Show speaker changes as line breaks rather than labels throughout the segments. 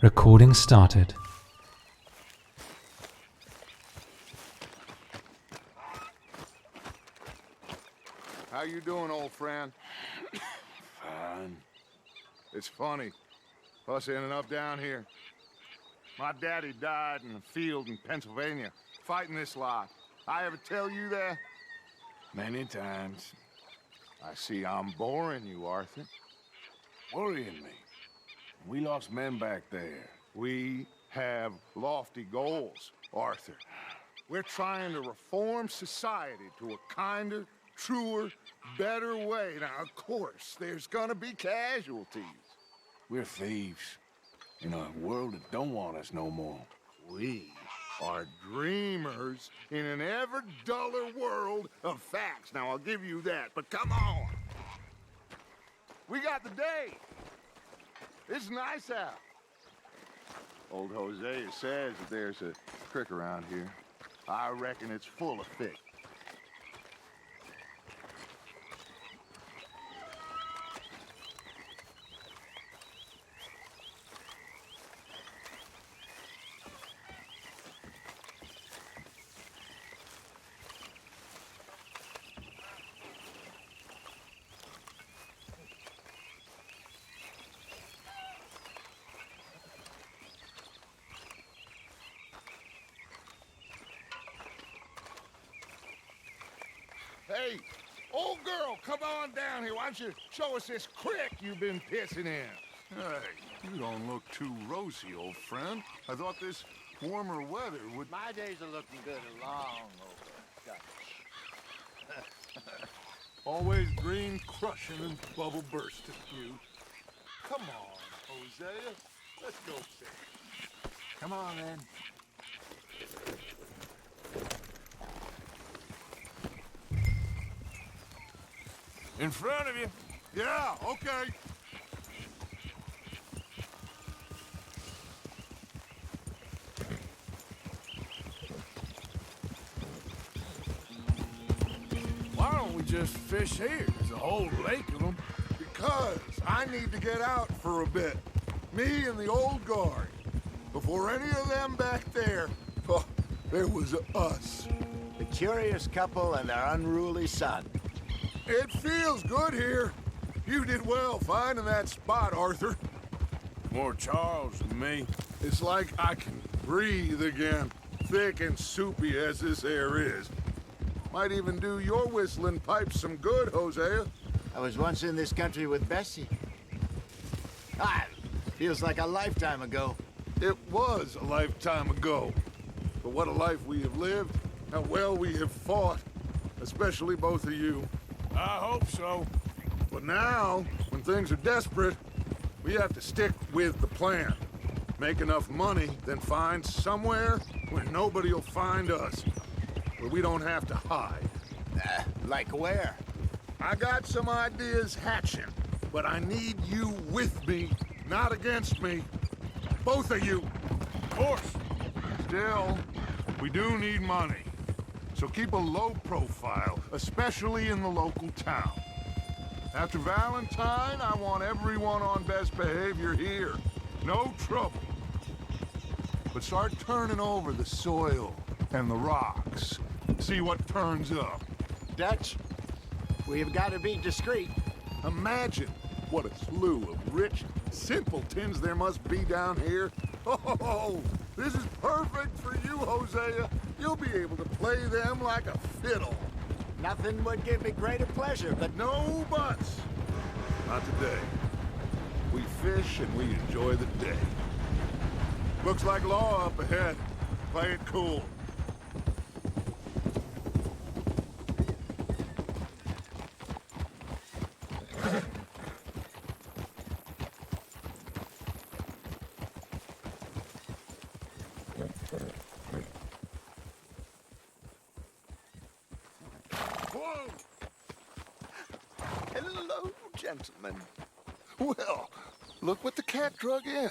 Recording started.
How you doing, old friend?
Fine.
It's funny. Us ending up down here. My daddy died in a field in Pennsylvania, fighting this lot. I ever tell you that?
Many times.
I see I'm boring you, Arthur.
Worrying me. We lost men back there.
We have lofty goals, Arthur. We're trying to reform society to a kinder, truer, better way. Now, of course, there's gonna be casualties.
We're thieves. In a world that don't want us no more.
We are dreamers in an ever duller world of facts. Now, I'll give you that, but come on. We got the day. It's nice out. Old Hosea says that there's a creek around here. I reckon it's full of fish. Hey, old girl, come on down here. Why don't you show us this creek you've been pissing in?
Hey, you don't look too rosy, old friend. I thought this warmer weather would...
My days are looking good and long over, Dutch.
Always green crushing and bubble bursting, you. Come on, Hosea. Let's go fish.
Come on, then.
In front of you.
Yeah, okay.
Why don't we just fish here? There's a whole lake of them.
Because I need to get out for a bit. Me and the old guard. Before any of them back there, oh, there was us.
The curious couple and their unruly son.
It feels good here. You did well finding that spot, Arthur.
More Charles than me.
It's like I can breathe again, thick and soupy as this air is. Might even do your whistling pipes some good, Hosea.
I was once in this country with Bessie. Feels like a lifetime ago.
It was a lifetime ago. But what a life we have lived, how well we have fought, especially both of you.
I hope so.
But now, when things are desperate, we have to stick with the plan. Make enough money, then find somewhere where nobody will find us. Where we don't have to hide.
Like where?
I got some ideas hatching, but I need you with me, not against me. Both of you.
Of course.
Still, we do need money. So keep a low profile, especially in the local town. After Valentine, I want everyone on best behavior here. No trouble. But start turning over the soil and the rocks. See what turns up.
Dutch, we've got to be discreet.
Imagine what a slew of rich simpletons there must be down here. Oh, this is perfect for you, Hosea. You'll be able to play them like a fiddle.
Nothing would give me greater pleasure, but
No buts. Not today. We fish and we enjoy the day. Looks like law up ahead. Play it cool.
Whoa! Hello, gentlemen.
Well, look what the cat drug in.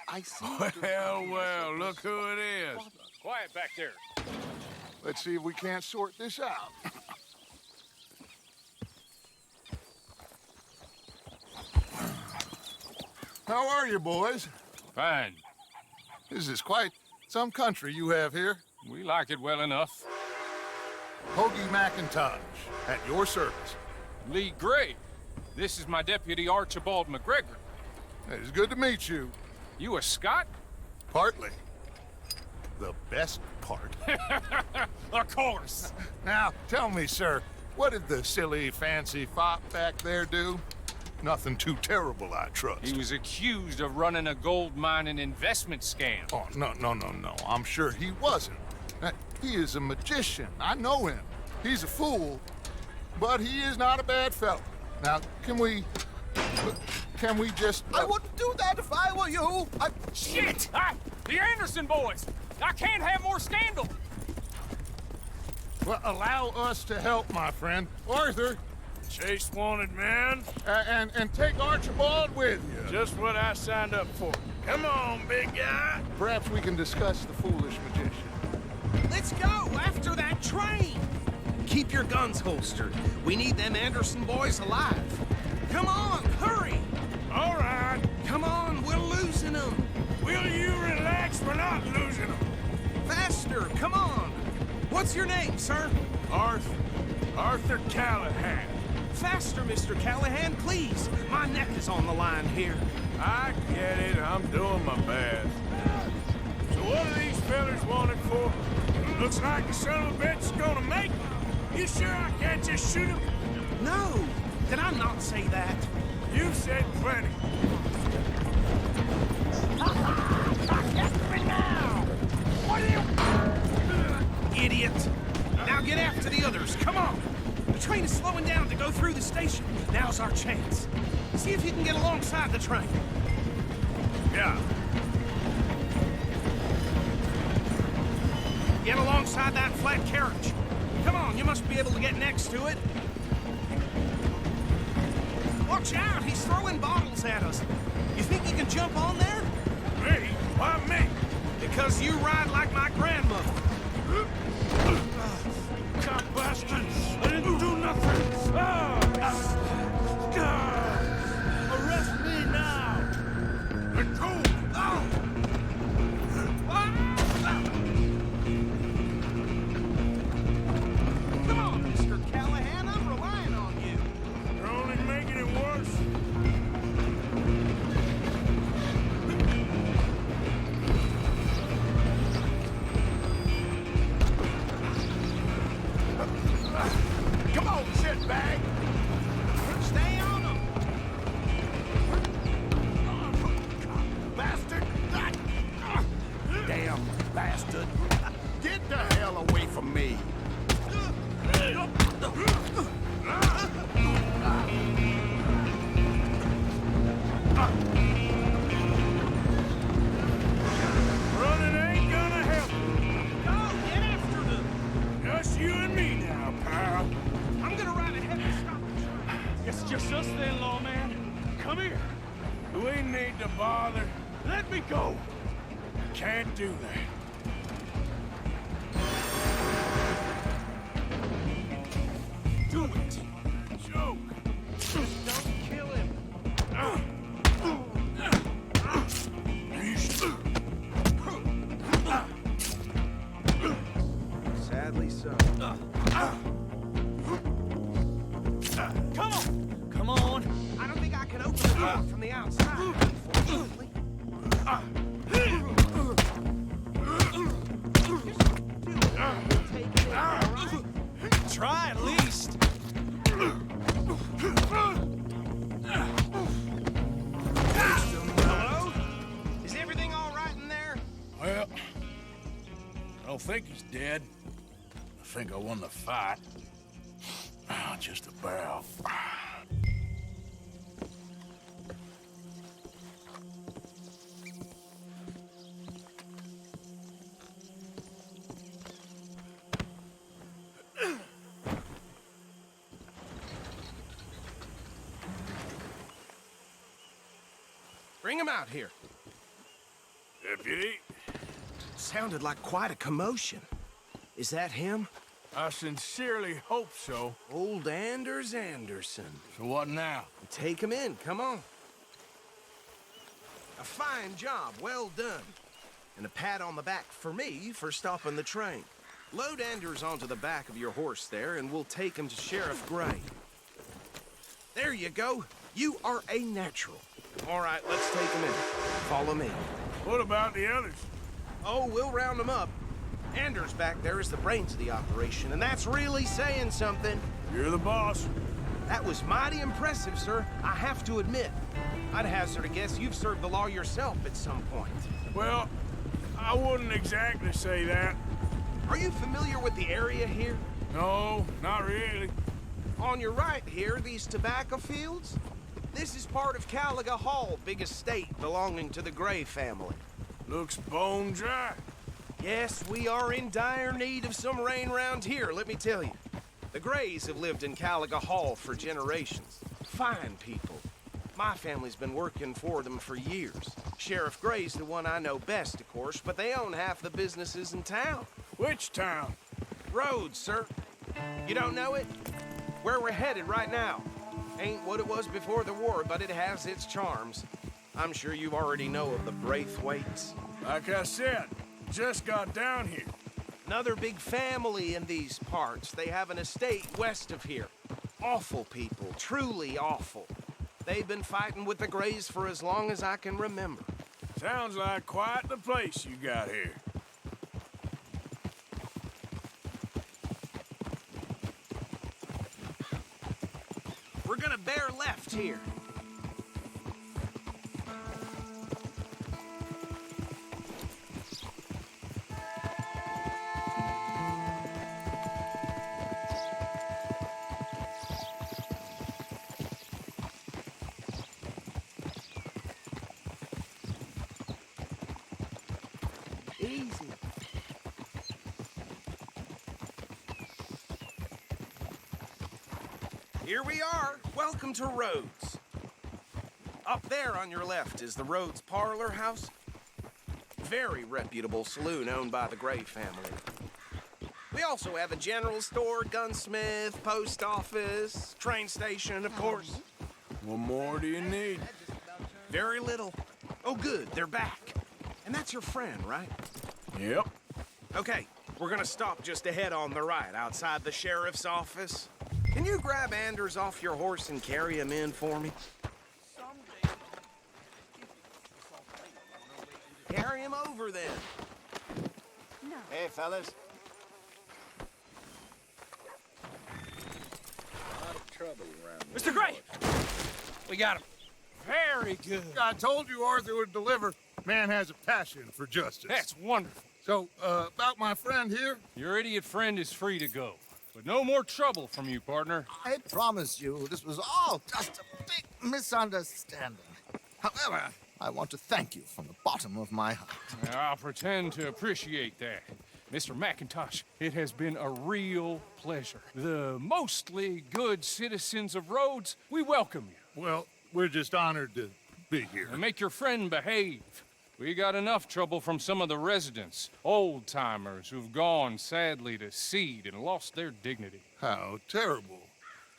I see.
Well, look who it is.
Quiet back there.
Let's see if we can't sort this out. How are you, boys?
Fine.
This is quite some country you have here.
We like it well enough.
Hoagie McIntosh, at your service.
Lee Gray. This is my deputy Archibald McGregor.
It's good to meet you.
You a Scot?
Partly. The best part.
Of course.
Now, tell me, sir, what did the silly, fancy fop back there do? Nothing too terrible, I trust.
He was accused of running a gold mining investment scam.
Oh, no. I'm sure he wasn't. He is a magician. I know him. He's a fool, but he is not a bad fellow. Now, can we just...
I wouldn't do that if I were you.
Shit! The Anderson boys! I can't have more scandal!
Well, allow us to help, my friend. Arthur,
Chase wanted man.
and take Archibald with you.
Just what I signed up for. Come on, big guy.
Perhaps we can discuss the foolish magician.
Let's go after that train. Keep your guns holstered. We need them Anderson boys alive. Come on, hurry.
All right.
Come on, we're losing them.
Will you relax? We're not losing them.
Faster, come on. What's your name, sir?
Arthur Callahan.
Faster, Mr. Callahan, please. My neck is on the line here.
I get it. I'm doing my best. So what are these fellas wanted for? Looks like the son of a bitch is gonna make it. You sure I can't just shoot him?
No, did I not say that?
You said plenty.
Get me now! What are you...
Idiot. Now get after the others, come on. The train is slowing down to go through the station. Now's our chance. See if you can get alongside the train.
Yeah.
Get alongside that flat carriage. Come on, you must be able to get next to it. Watch out, he's throwing bottles at us. You think you can jump on there?
Me? Why me?
Because you ride like my grandmother.
God bastards! I didn't do nothing! Arrest me now! Let go!
Come on, Mr. Callahan, I'm relying on you.
You're only making it worse.
Come on, shitbag!
Stay on him.
Bastard!
Damn bastard.
Get the hell away from me!
Running ain't gonna help.
Go, get after them.
Just you and me now, pal.
I'm gonna ride ahead and stop the train.
It's just us then, lawman. Come here. We need to bother. Let me go. Can't do that.
Do it.
Joke.
Just don't kill him. Sadly so.
Come on.
I don't think I can open the door from the outside, unfortunately. Take it, all right? Try at least. Hello? Is everything all right in there?
Well, I don't think he's dead. I think I won the fight. Just about.
Bring him out here.
Deputy,
Sounded like quite a commotion. Is that him?
I sincerely hope so.
Old Anders Anderson.
So what now?
Take him in, come on. A fine job, well done. And a pat on the back for me for stopping the train. Load Anders onto the back of your horse there, and we'll take him to Sheriff Gray. There you go. You are a natural. All right, let's take him in. Follow me.
What about the others?
Oh, we'll round them up. Anders back there is the brains of the operation, and that's really saying something.
You're the boss.
That was mighty impressive, sir. I have to admit. I'd hazard a guess you've served the law yourself at some point.
Well, I wouldn't exactly say that.
Are you familiar with the area here?
No, not really.
On your right here, these tobacco fields? This is part of Caliga Hall, big estate belonging to the Gray family.
Looks bone dry.
Yes, we are in dire need of some rain round here, let me tell you. The Grays have lived in Caliga Hall for generations. Fine people. My family's been working for them for years. Sheriff Gray's the one I know best, of course, but they own half the businesses in town.
Which town?
Rhodes, sir. You don't know it? Where we're headed right now. Ain't what it was before the war, but it has its charms. I'm sure you already know of the Braithwaites.
Like I said, just got down here.
Another big family in these parts. They have an estate west of here. Awful people, truly awful. They've been fighting with the Grays for as long as I can remember.
Sounds like quite the place you got here.
We're gonna bear left here. Easy. Here we are. Welcome to Rhodes. Up there on your left is the Rhodes Parlor House. Very reputable saloon owned by the Gray family. We also have a general store, gunsmith, post office, train station, of course.
What more do you need?
Very little. Oh, good, they're back. And that's your friend, right?
Yep.
Okay, we're gonna stop just ahead on the right, outside the sheriff's office. Can you grab Anders off your horse and carry him in for me? Carry him over, then.
Hey, fellas. A lot of trouble around here.
Mr. Gray! We got him. Very good.
I told you Arthur would deliver. Man has a passion for justice.
That's wonderful.
So, about my friend here?
Your idiot friend is free to go. But no more trouble from you, partner.
I promise you, this was all just a big misunderstanding. However, I want to thank you from the bottom of my heart.
I'll pretend to appreciate that. Mr. McIntosh, it has been a real pleasure. The mostly good citizens of Rhodes, we welcome you.
Well, we're just honored to be here.
And make your friend behave. We got enough trouble from some of the residents, old-timers who've gone, sadly, to seed and lost their dignity.
How terrible.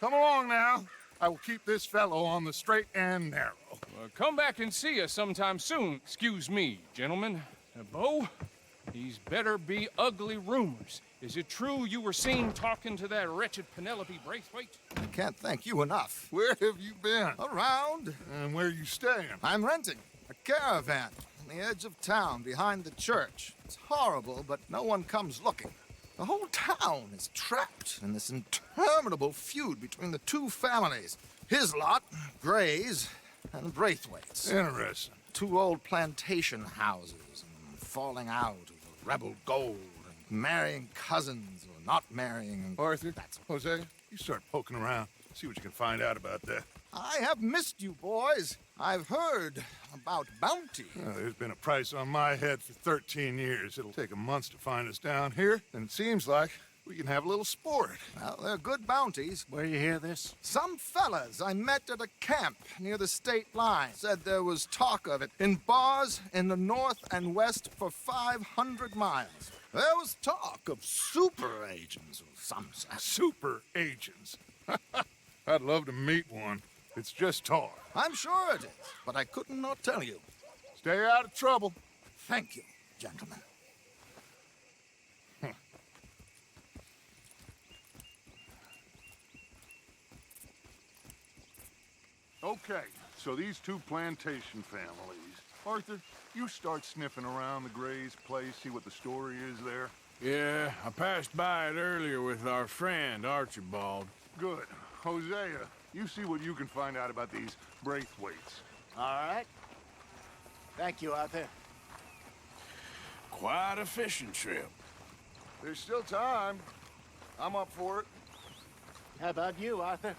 Come along now. I will keep this fellow on the straight and narrow.
Come back and see us sometime soon. Excuse me, gentlemen. Bo, these better be ugly rumors. Is it true you were seen talking to that wretched Penelope Braithwaite?
I can't thank you enough.
Where have you been?
Around,
And where you staying?
I'm renting a caravan on the edge of town behind the church. It's horrible, but no one comes looking. The whole town is trapped in this interminable feud between the two families. His lot, Gray's, and Braithwaite's.
Interesting.
Two old plantation houses, and falling out of rebel gold, and marrying cousins or not marrying.
Arthur, Hosea, you start poking around. See what you can find out about that.
I have missed you, boys. I've heard about bounty.
There's been a price on my head for 13 years. It'll take a month to find us down here, and it seems like we can have a little sport.
Well, they're good bounties.
Where you hear this?
Some fellas I met at a camp near the state line said there was talk of it in bars in the north and west for 500 miles. There was talk of super agents of some sort.
Super agents. I'd love to meet one. It's just talk.
I'm sure it is, but I couldn't not tell you.
Stay out of trouble.
Thank you, gentlemen.
Okay, so these two plantation families. Arthur, you start sniffing around the Gray's place, see what the story is there.
Yeah, I passed by it earlier with our friend, Archibald.
Good. Hosea, you see what you can find out about these Braithwaites.
All right. Thank you, Arthur.
Quite a fishing trip.
There's still time. I'm up for it.
How about you, Arthur?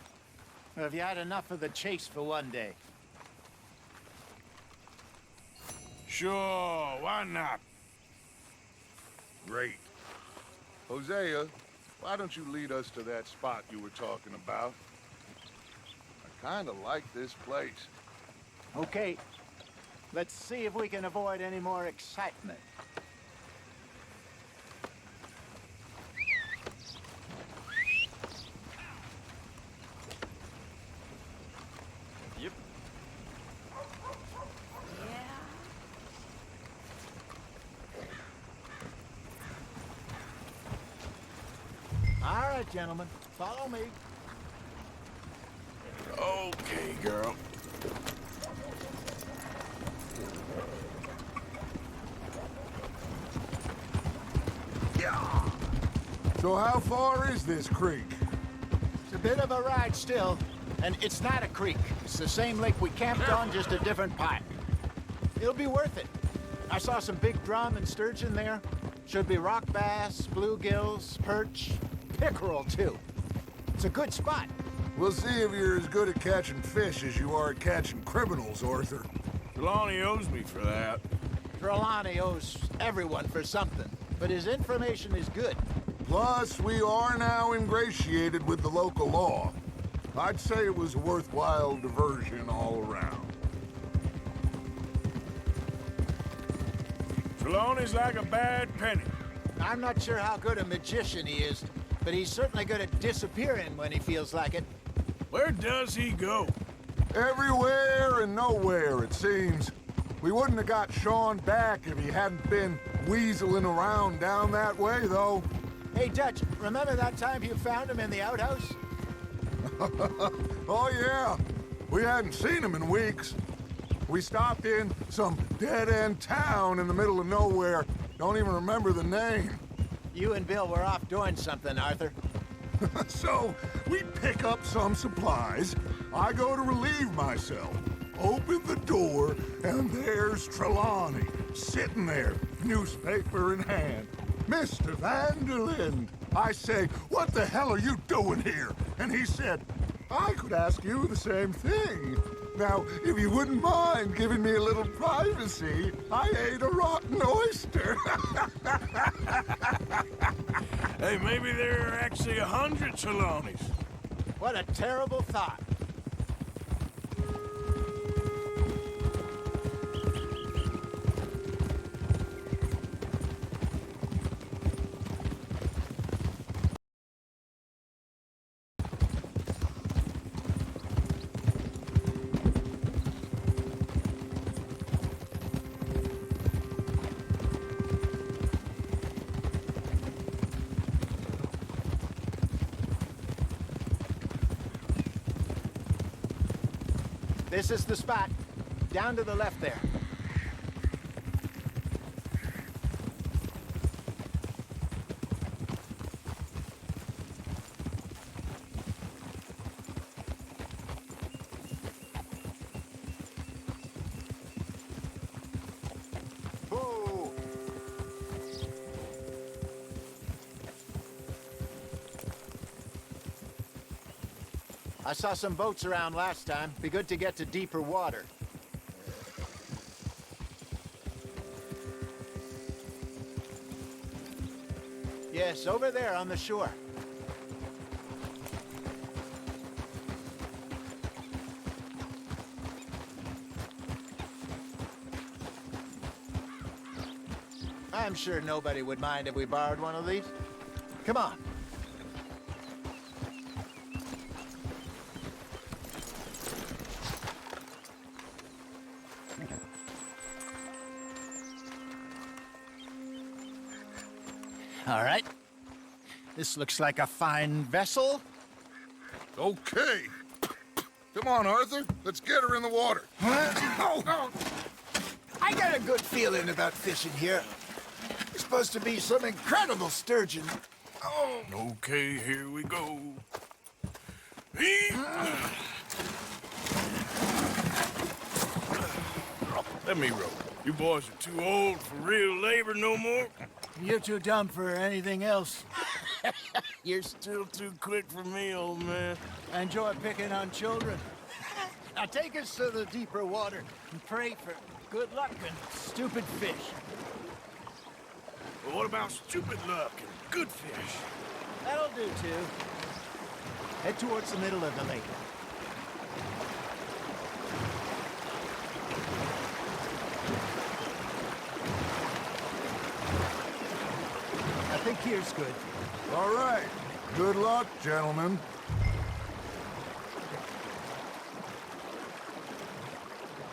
Or have you had enough of the chase for one day?
Sure, why not?
Great. Hosea, why don't you lead us to that spot you were talking about? I kinda like this place.
Okay. Let's see if we can avoid any more excitement.
Yep.
All right, gentlemen. Follow me.
Okay, girl.
So how far is this creek?
It's a bit of a ride still, and it's not a creek. It's the same lake we camped on, just a different part. It'll be worth it. I saw some big drum and sturgeon there. Should be rock bass, bluegills, perch, pickerel too. It's a good spot.
We'll see if you're as good at catching fish as you are at catching criminals, Arthur.
Trelawney owes me for that.
Trelawney owes everyone for something, but his information is good.
Plus, we are now ingratiated with the local law. I'd say it was a worthwhile diversion all around.
Trelawney's like a bad penny.
I'm not sure how good a magician he is, but he's certainly good at disappearing when he feels like it.
Where does he go?
Everywhere and nowhere, it seems. We wouldn't have got Sean back if he hadn't been weaseling around down that way, though.
Hey, Dutch, remember that time you found him in the outhouse?
Oh, yeah. We hadn't seen him in weeks. We stopped in some dead-end town in the middle of nowhere. Don't even remember the name.
You and Bill were off doing something, Arthur.
So, we pick up some supplies. I go to relieve myself. Open the door, and there's Trelawney, sitting there, newspaper in hand. Mr. Vanderlyn. I say, what the hell are you doing here? And he said, I could ask you the same thing. Now, if you wouldn't mind giving me a little privacy, I ate a rotten oyster.
Hey, maybe there are actually 100 Trelawneys.
What a terrible thought. This is the spot. Down to the left there. Whoa. I saw some boats around last time. Be good to get to deeper water. Yes, over there on the shore. I'm sure nobody would mind if we borrowed one of these. Come on. All right. This looks like a fine vessel.
Okay. Come on, Arthur. Let's get her in the water.
Oh. I got a good feeling about fishing here. It's supposed to be some incredible sturgeon. Oh.
Okay, here we go. Let me row. You boys are too old for real labor no more.
You're too dumb for anything else.
You're still too quick for me, old man.
I enjoy picking on children. Now take us to the deeper water and pray for good luck and stupid fish.
But what about stupid luck and good fish?
That'll do, too. Head towards the middle of the lake. I think here's good.
All right. Good luck, gentlemen.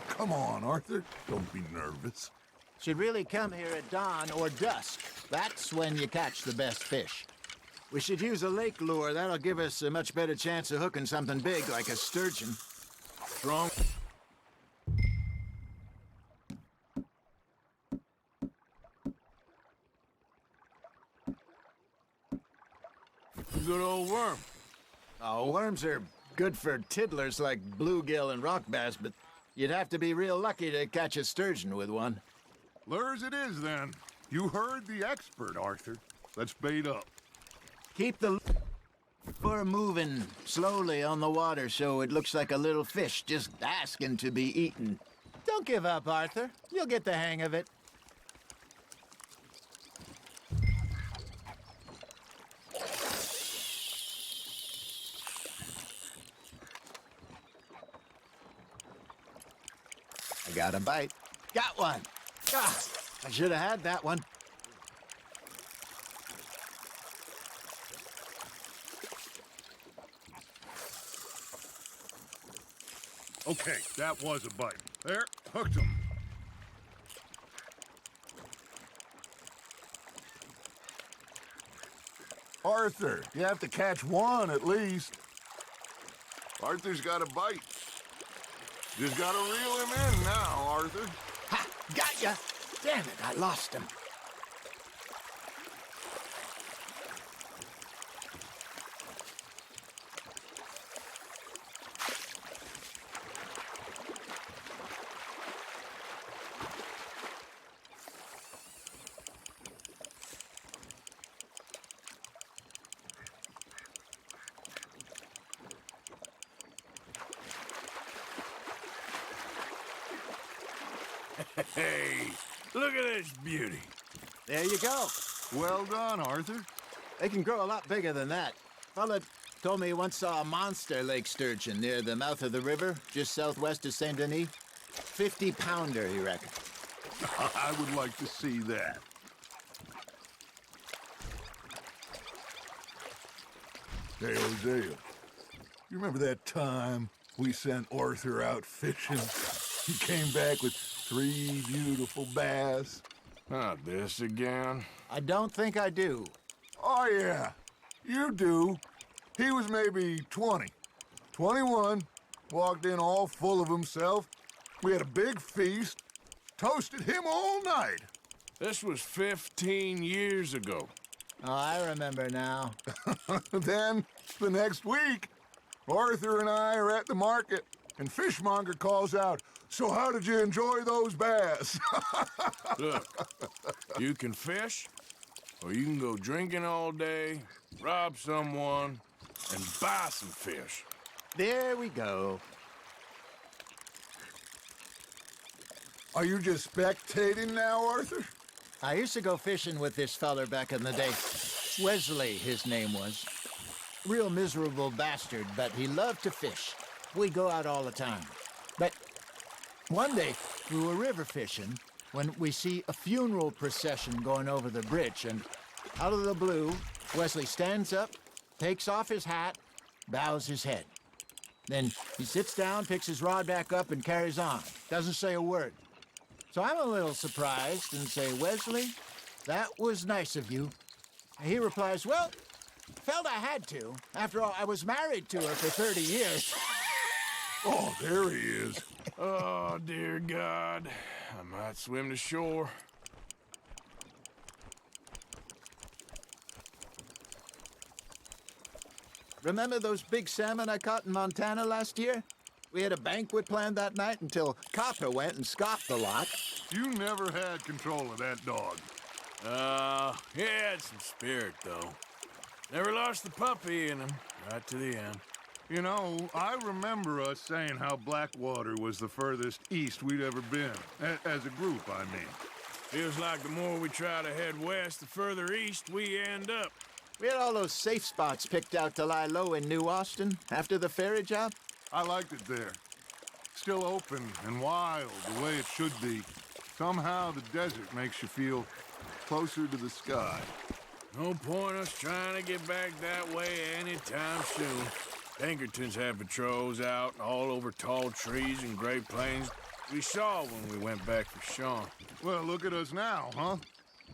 Come on, Arthur. Don't be nervous.
Should really come here at dawn or dusk. That's when you catch the best fish. We should use a lake lure. That'll give us a much better chance of hooking something big like a sturgeon.
Strong. Good old worm.
Oh, worms are good for tiddlers like bluegill and rock bass, but you'd have to be real lucky to catch a sturgeon with one.
Lures it is, then. You heard the expert, Arthur. Let's bait up.
Keep the lure moving slowly on the water so it looks like a little fish just asking to be eaten. Don't give up, Arthur. You'll get the hang of it. I got a bite. Got one. Ah, I should have had that one.
Okay, that was a bite. There, hooked him. Arthur, you have to catch one at least. Arthur's got a bite. Just gotta reel him in now, Arthur.
Ha! Got ya! Damn it, I lost him.
Hey, look at this beauty.
There you go.
Well done, Arthur.
They can grow a lot bigger than that. Fella told me he once saw a monster lake sturgeon near the mouth of the river, just southwest of Saint Denis. 50-pounder, he reckoned.
I would like to see that. Hey, Hosea, you remember that time we sent Arthur out fishing? He came back with 3 beautiful bass.
Not this again.
I don't think I do.
Oh, yeah, you do. He was maybe 20, 21, walked in all full of himself. We had a big feast, toasted him all night.
This was 15 years ago.
Oh, I remember now.
Then, the next week, Arthur and I are at the market, and Fishmonger calls out, "So how did you enjoy those bass?"
Look, you can fish, or you can go drinking all day, rob someone, and buy some fish.
There we go.
Are you just spectating now, Arthur?
I used to go fishing with this feller back in the day. Wesley, his name was. Real miserable bastard, but he loved to fish. We'd go out all the time. But one day, we were river fishing when we see a funeral procession going over the bridge, and out of the blue, Wesley stands up, takes off his hat, bows his head. Then he sits down, picks his rod back up, and carries on. Doesn't say a word. So I'm a little surprised and say, "Wesley, that was nice of you, He replies, well, felt I had to. After all, I was married to her for 30 years.
Oh, there he is.
Oh, dear God. I might swim to shore.
Remember those big salmon I caught in Montana last year? We had a banquet planned that night until Copper went and scoffed the lot.
You never had control of that dog.
He had some spirit, though. Never lost the puppy in him, right to the end.
You know, I remember us saying how Blackwater was the furthest east we'd ever been. As a group, I mean.
Feels like the more we try to head west, the further east we end up.
We had all those safe spots picked out to lie low in New Austin after the ferry job.
I liked it there. Still open and wild, the way it should be. Somehow the desert makes you feel closer to the sky.
No point us trying to get back that way anytime soon. Pinkertons had patrols out all over tall trees and Great Plains. We saw when we went back for Sean.
Well, look at us now, huh?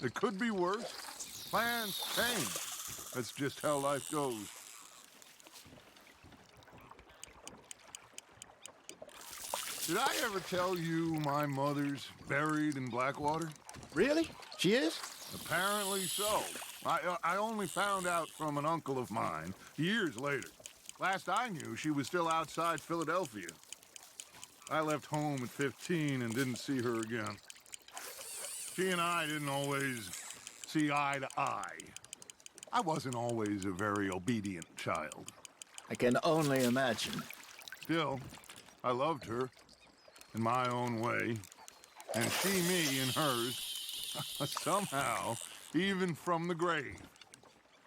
It could be worse. Plans change. That's just how life goes. Did I ever tell you my mother's buried in Blackwater?
Really? She is?
Apparently so. I only found out from an uncle of mine years later. Last I knew, she was still outside Philadelphia. I left home at 15 and didn't see her again. She and I didn't always see eye to eye. I wasn't always a very obedient child.
I can only imagine.
Still, I loved her in my own way, and she me in hers. Somehow, even from the grave,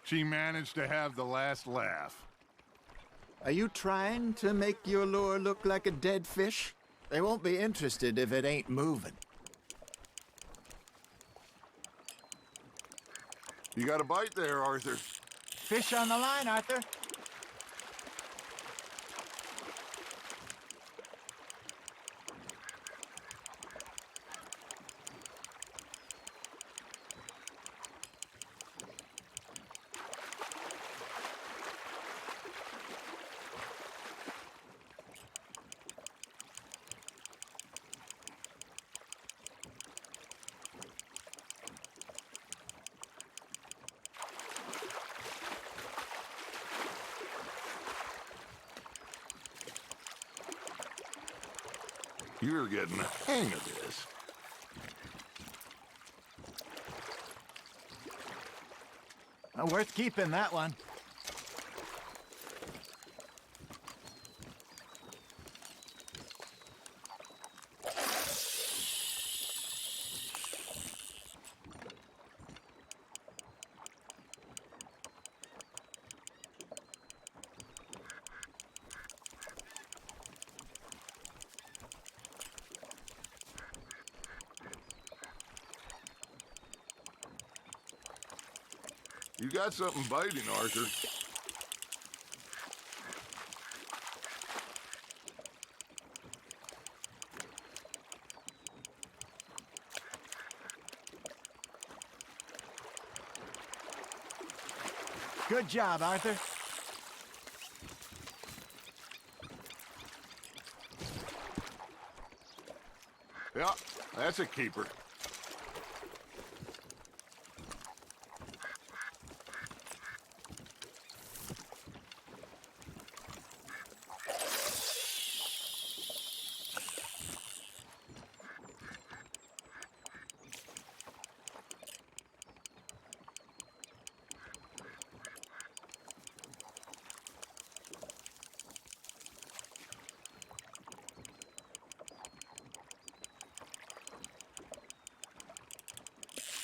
she managed to have the last laugh.
Are you trying to make your lure look like a dead fish? They won't be interested if it ain't moving.
You got a bite there, Arthur.
Fish on the line, Arthur.
You're getting the hang of this.
Worth keeping, that one.
You got something biting, Arthur.
Good job, Arthur.
Yeah, that's a keeper.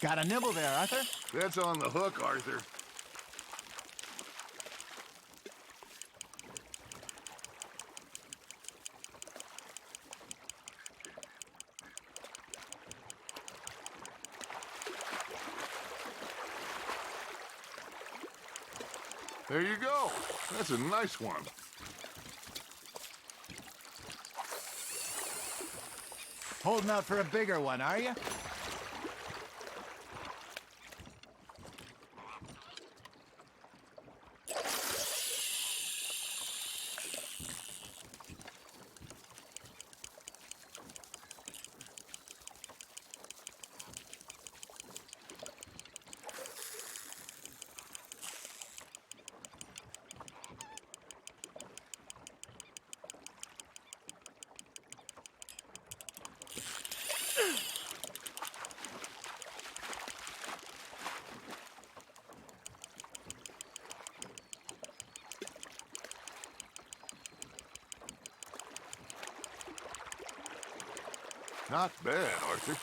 Got a nibble there, Arthur.
That's on the hook, Arthur. There you go. That's a nice one.
Holding out for a bigger one, are you?
Not bad, Arthur.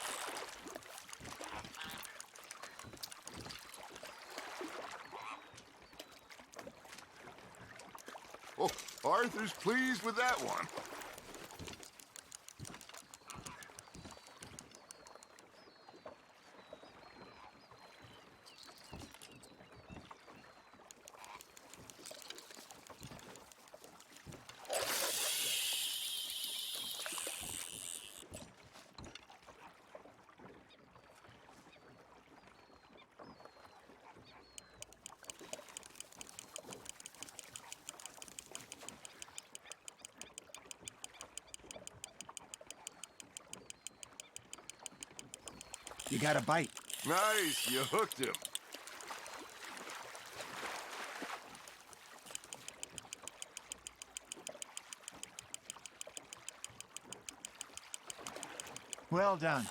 Oh, Arthur's pleased with that one.
You got a bite.
Nice, you hooked him.
Well done.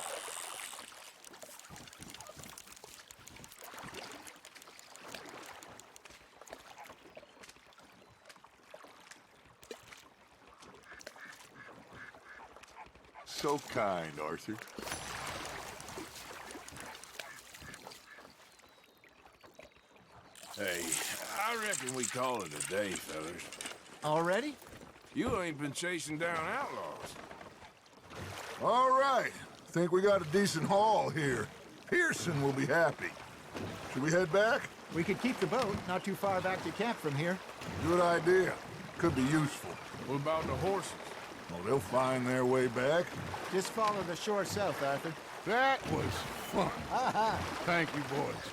So kind, Arthur.
Hey, I reckon we call it a day, fellas.
Already?
You ain't been chasing down outlaws.
All right. Think we got a decent haul here. Pearson will be happy. Should we head back?
We could keep the boat not too far back to camp from here.
Good idea. Could be useful.
What about the horses?
Oh, they'll find their way back.
Just follow the shore south, Arthur.
That was fun. Thank you, boys.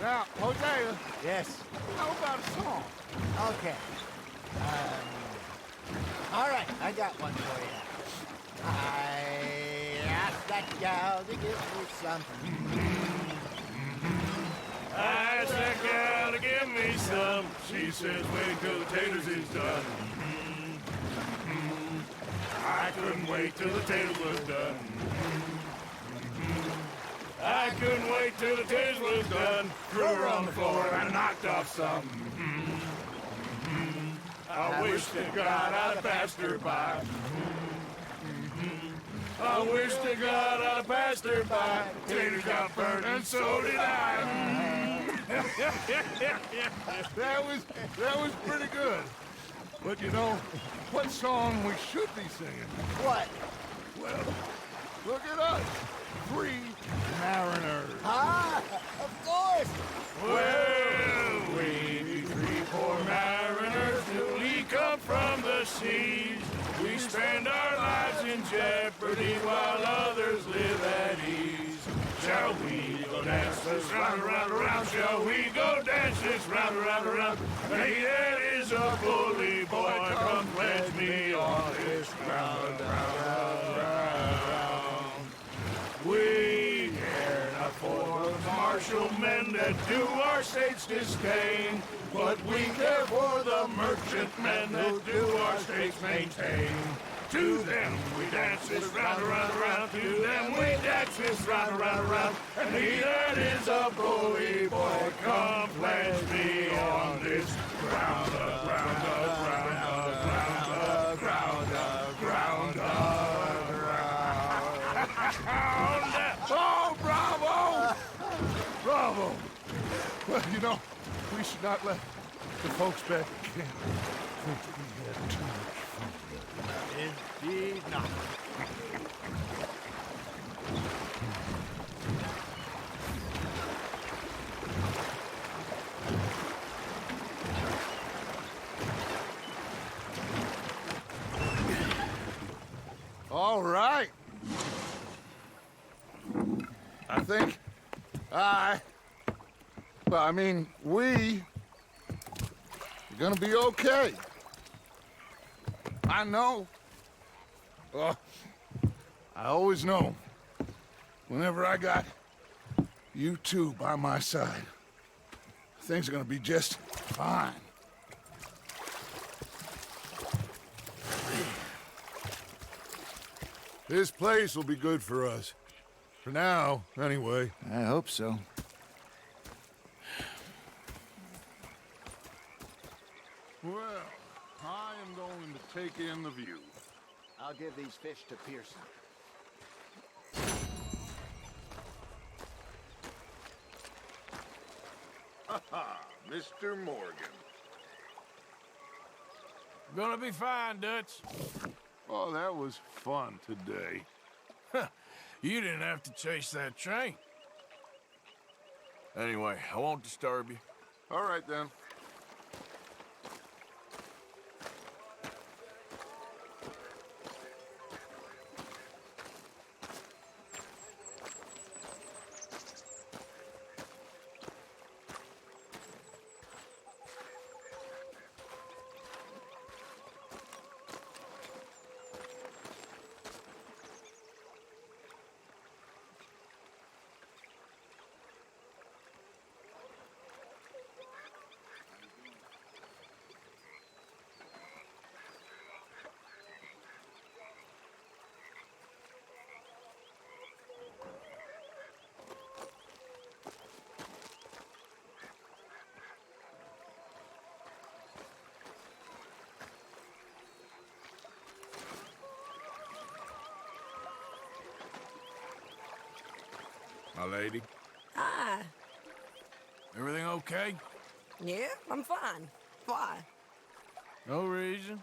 Now, Hosea,
Yes.
how about a song?
Okay. All right, I got one for you. I asked that gal to give me something.
I asked that gal to give me some. She says, wait till the taters is done. I couldn't wait till the taters was done. I couldn't wait till the taters was done. Threw her on the floor and I knocked off some. I wish to God I'd have passed her by. I wish to God I'd have passed her by. Taters got burned and so did I.
That was pretty good. But you know, what song we should be singing?
What?
Well, look at us. Free mariners.
Ah, of course.
Well, we three poor mariners newly come from the seas. We spend our lives in jeopardy while others live at ease. Shall we go dance this round, around, around? Shall we go dance this round, around, around? Hey, that is a bully boy. Come pledge me on this ground, round, round. We care not for the martial men that do our state's disdain, but we care for the merchant men that do our state's maintain. To them we dance this round, around, around. To them we dance this round, around, around. And he that is a bully boy, come pledge me on this ground, ground, ground, ground, ground, ground, ground.
Oh, bravo! Bravo! Well, you know, we should not let the folks back at camp think we had too much fun.
Indeed not.
All right. I think we are gonna be okay. I know. I always know. Whenever I got you two by my side, things are gonna be just fine. This place will be good for us. For now, anyway.
I hope so.
Well, I am going to take in the view.
I'll give these fish to Pearson.
Mr. Morgan.
Gonna be fine, Dutch.
Oh, that was fun today.
You didn't have to chase that train. Anyway, I won't disturb you.
All right, then.
My lady,
Hi.
everything okay?
Yeah, I'm fine. Why?
No reason.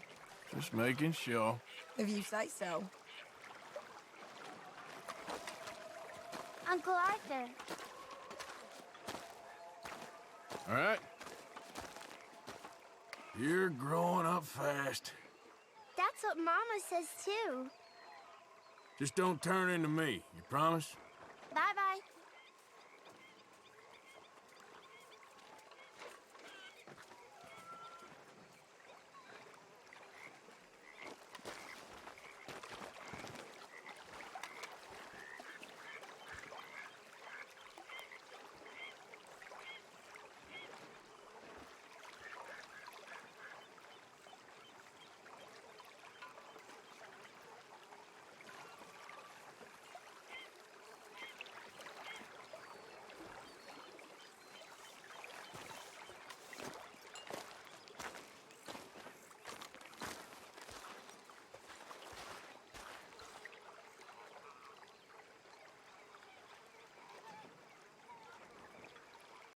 Just making sure.
If you say so.
Uncle Arthur.
All right. You're growing up fast.
That's what Mama says too.
Just don't turn into me. You promise?